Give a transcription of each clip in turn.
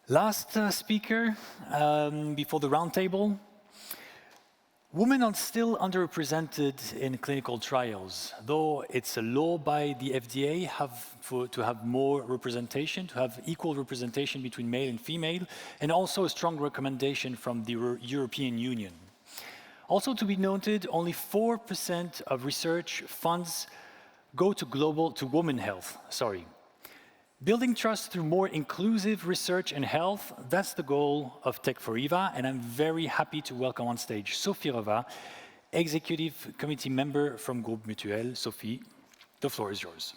Last speaker before the roundtable. Women are still underrepresented in clinical trials, though it's a law by the FDA to have more representation, to have equal representation between male and female, and also a strong recommendation from the European Union. Also to be noted, only 4% of research funds go to women health, Building trust through more inclusive research and health, that's the goal of Tech4Eva, and I'm very happy to welcome on stage Sophie Revaz, Executive Committee member from Groupe Mutuel. Sophie, the floor is yours.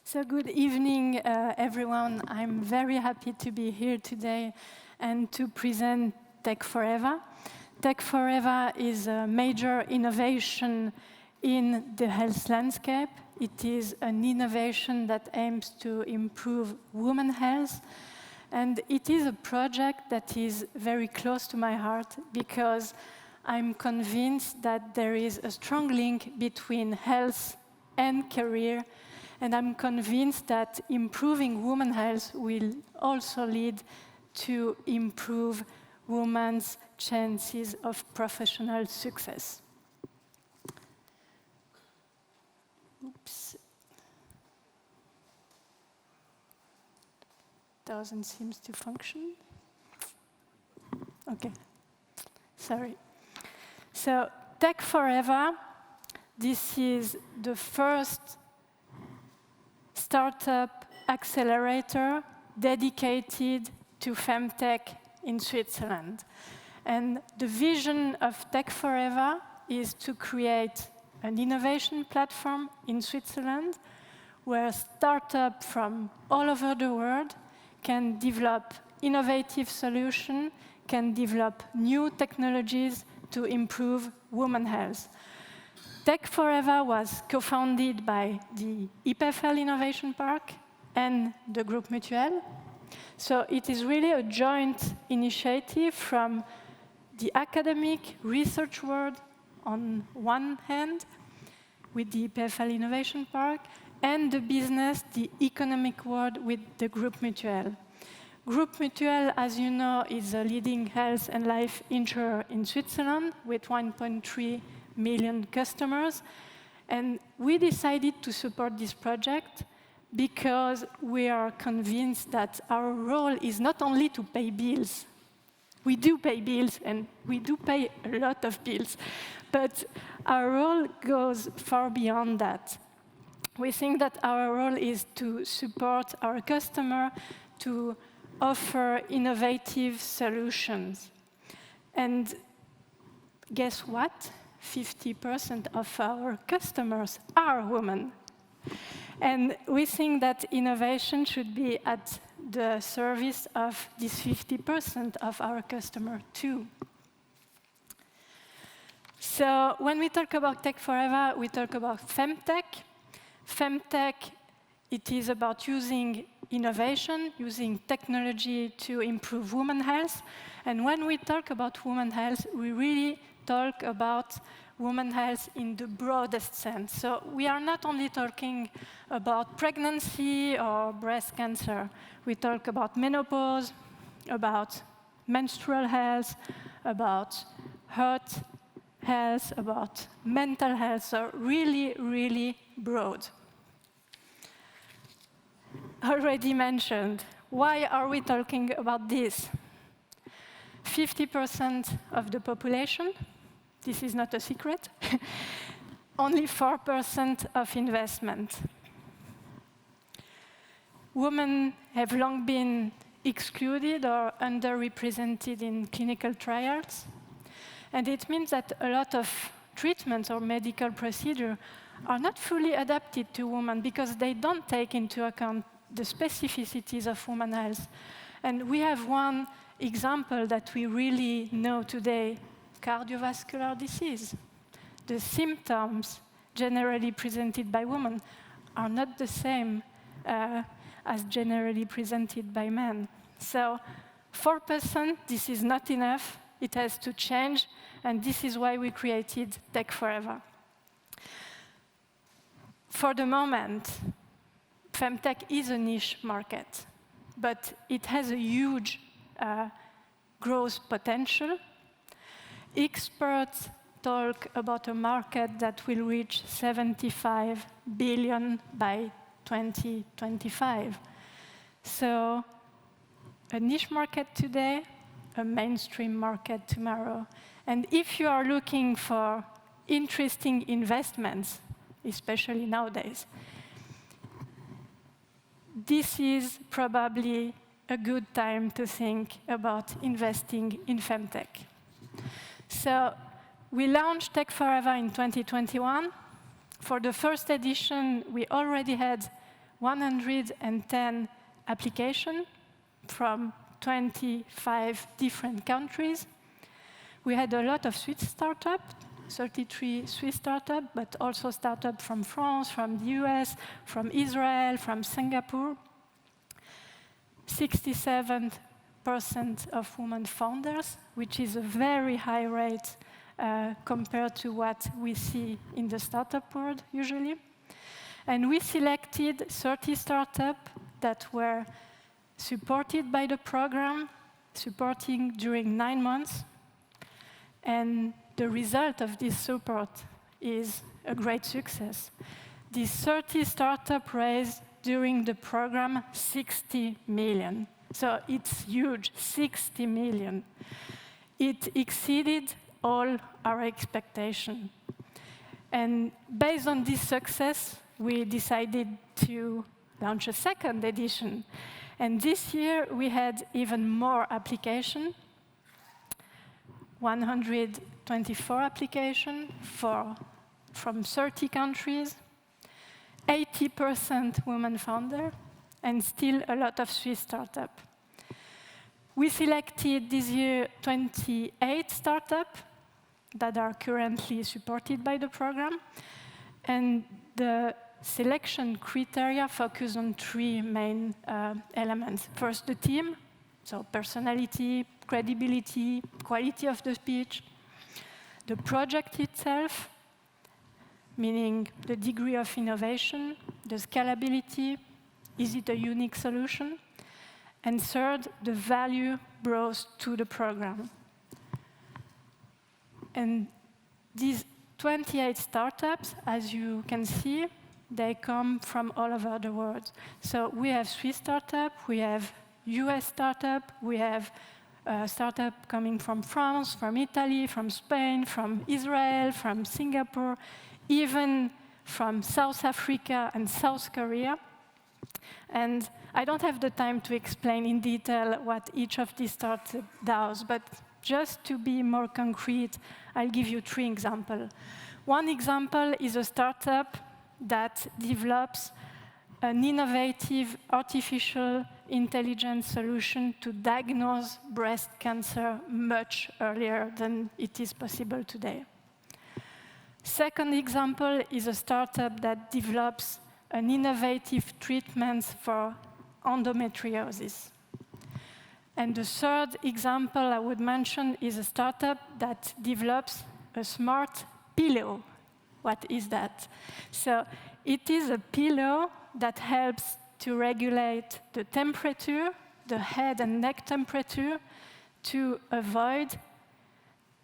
So good evening, everyone. I'm very happy to be here today and to present Tech4Eva. Tech4Eva is a major innovation in the health landscape. It is an innovation that aims to improve women's health. And it is a project that is very close to my heart because I'm convinced that there is a strong link between health and career. And I'm convinced that improving women's health will also lead to improve women's chances of professional success. Oops. Doesn't seem to function. Okay, sorry. So Tech4Eva, this is the first startup accelerator dedicated to FemTech in Switzerland. And the vision of Tech4Eva is to create an innovation platform in Switzerland where startups from all over the world can develop innovative solutions, can develop new technologies to improve women's health. Tech4Eva was co-founded by the EPFL Innovation Park and the Groupe Mutuel. So it is really a joint initiative from the academic research world on one hand, with the EPFL Innovation Park, and the business, the economic world with the Groupe Mutuel. Groupe Mutuel, as you know, is a leading health and life insurer in Switzerland with 1.3 million customers. And we decided to support this project because we are convinced that our role is not only to pay bills. We do pay bills, and we do pay a lot of bills. But our role goes far beyond that. We think that our role is to support our customer, to offer innovative solutions. And guess what? 50% of our customers are women. And we think that innovation should be at the service of this 50% of our customer too. So when we talk about Tech4Eva, we talk about FemTech. FemTech, it is about using innovation, using technology to improve women's health. And when we talk about women's health, we really talk about women's health in the broadest sense. So we are not only talking about pregnancy or breast cancer. We talk about menopause, about menstrual health, about heart health, about mental health, so really, really broad. Already mentioned, why are we talking about this? 50% of the population, this is not a secret, only 4% of investment. Women have long been excluded or underrepresented in clinical trials. And it means that a lot of treatments or medical procedures are not fully adapted to women because they don't take into account the specificities of women's health. And we have one example that we really know today, cardiovascular disease. The symptoms generally presented by women are not the same as generally presented by men. So 4%, this is not enough. It has to change, and this is why we created Tech4Eva. For the moment, FemTech is a niche market, but it has a huge growth potential. Experts talk about a market that will reach 75 billion by 2025. So a niche market today, a mainstream market tomorrow. And if you are looking for interesting investments, especially nowadays, this is probably a good time to think about investing in FemTech. So we launched Tech Forever in 2021. For the first edition, we already had 110 applications from 25 different countries. We had a lot of Swiss startups, 33 Swiss startups, but also startups from France, from the US, from Israel, from Singapore. 67% of women founders, which is a very high rate compared to what we see in the startup world usually. And we selected 30 startups that were supported by the program, supporting during 9 months. And the result of this support is a great success. These 30 startups raised during the program 60 million. So it's huge, 60 million. It exceeded all our expectations. And based on this success, we decided to launch a second edition. And this year, we had even more applications, 124 applications from 30 countries, 80% women founder, and still a lot of Swiss startups. We selected this year 28 startups that are currently supported by the program. And the selection criteria focus on 3 main elements. First, the team, so personality, credibility, quality of the speech. The project itself, meaning the degree of innovation, the scalability, is it a unique solution? And third, the value brought to the program. And these 28 startups, as you can see, they come from all over the world. So we have Swiss startups, we have US startups, we have startups coming from France, from Italy, from Spain, from Israel, from Singapore, even from South Africa and South Korea. And I don't have the time to explain in detail what each of these startups does, but just to be more concrete, I'll give you 3 examples. One example is a startup that develops an innovative artificial intelligence solution to diagnose breast cancer much earlier than it is possible today. Second example is a startup that develops an innovative treatment for endometriosis. And the third example I would mention is a startup that develops a smart pillow. What is that? So it is a pillow that helps to regulate the temperature, the head and neck temperature, to avoid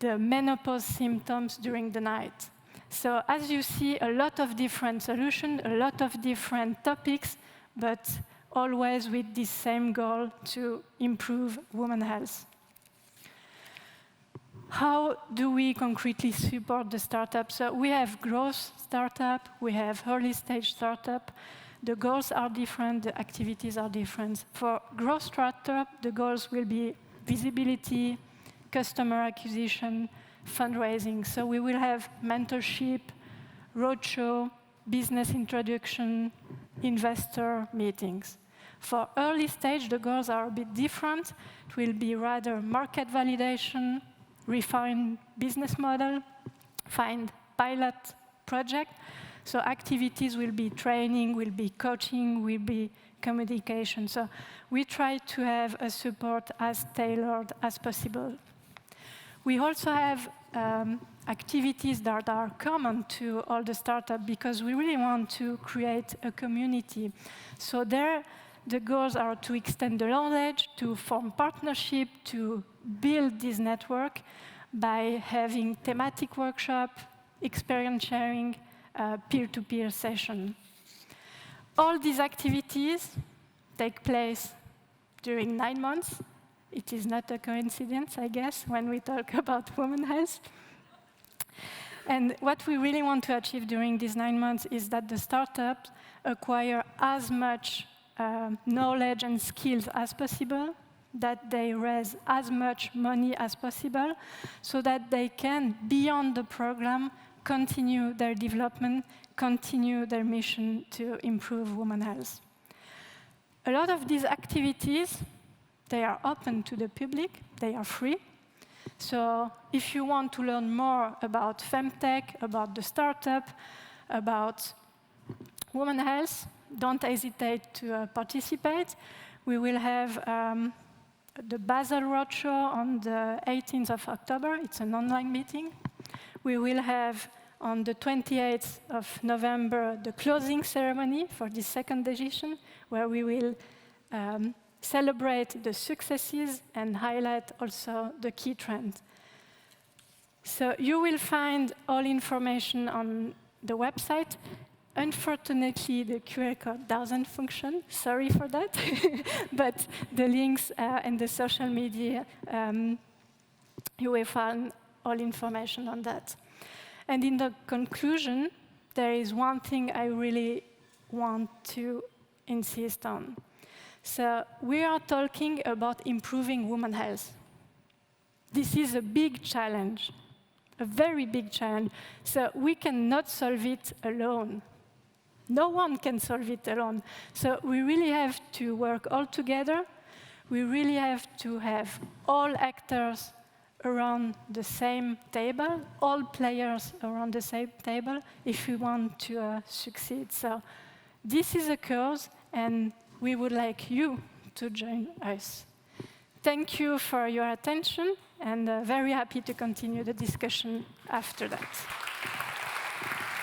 the menopause symptoms during the night. So as you see, a lot of different solutions, a lot of different topics, but always with this same goal to improve women's health. How do we concretely support the startup? So we have growth startup, we have early stage startup. The goals are different, the activities are different. For growth startup, the goals will be visibility, customer acquisition, fundraising. So we will have mentorship, roadshow, business introduction, investor meetings. For early stage, the goals are a bit different. It will be rather market validation, refine business model, find pilot project. So activities will be training, will be coaching, will be communication. So we try to have a support as tailored as possible. We also have activities that are common to all the startups because we really want to create a community. So there, the goals are to extend the knowledge, to form partnership, to build this network by having thematic workshop, experience sharing, peer-to-peer session. All these activities take place during 9 months. It is not a coincidence, I guess, when we talk about women's health. And what we really want to achieve during these 9 months is that the startups acquire as much knowledge and skills as possible, that they raise as much money as possible, so that they can, beyond the program, continue their development, continue their mission to improve women's health. A lot of these activities, they are open to the public, they are free. So if you want to learn more about FemTech, about the startup, about women's health, don't hesitate to participate. We will have the Basel Roadshow on the 18th of October. It's an online meeting. We will have on the 28th of November the closing ceremony for the second edition, where we will celebrate the successes and highlight also the key trends. So you will find all information on the website. Unfortunately, the QR code doesn't function. Sorry for that. But the links and the social media, you will find all information on that. And in the conclusion, there is one thing I really want to insist on. So we are talking about improving women's health. This is a big challenge, a very big challenge. So we cannot solve it alone. No one can solve it alone. So we really have to work all together. We really have to have all actors around the same table, all players around the same table, if we want to succeed. So this is a cause, and we would like you to join us. Thank you for your attention, and very happy to continue the discussion after that.